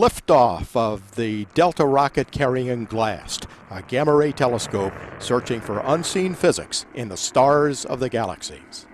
liftoff of the Delta rocket carrying GLAST, a gamma ray telescope searching for unseen physics in the stars of the galaxies.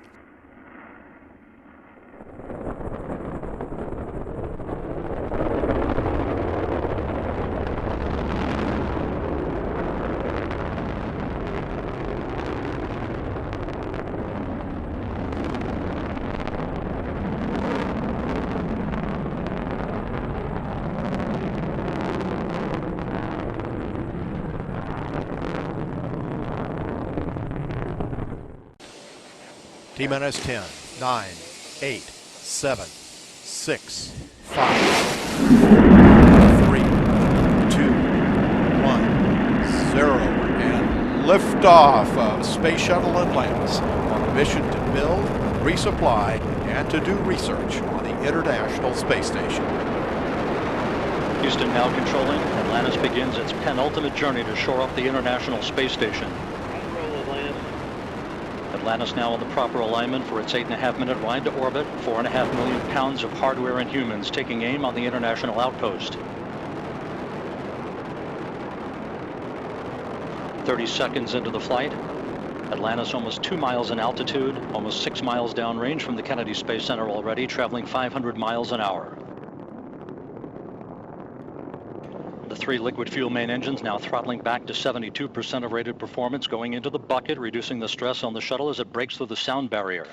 T-minus 10, 9, 8, 7, 6, 5, 3, 2, 1, 0, and liftoff of Space Shuttle Atlantis on a mission to build, resupply, and to do research on the International Space Station. Houston now controlling. Atlantis begins its penultimate journey to shore up the International Space Station. Atlantis now in the proper alignment for its 8.5-minute ride to orbit. 4.5 million pounds of hardware and humans taking aim on the International Outpost. 30 seconds into the flight. Atlantis almost 2 miles in altitude, almost 6 miles downrange from the Kennedy Space Center already, traveling 500 miles an hour. The 3 liquid fuel main engines now throttling back to 72% of rated performance, going into the bucket, reducing the stress on the shuttle as it breaks through the sound barrier.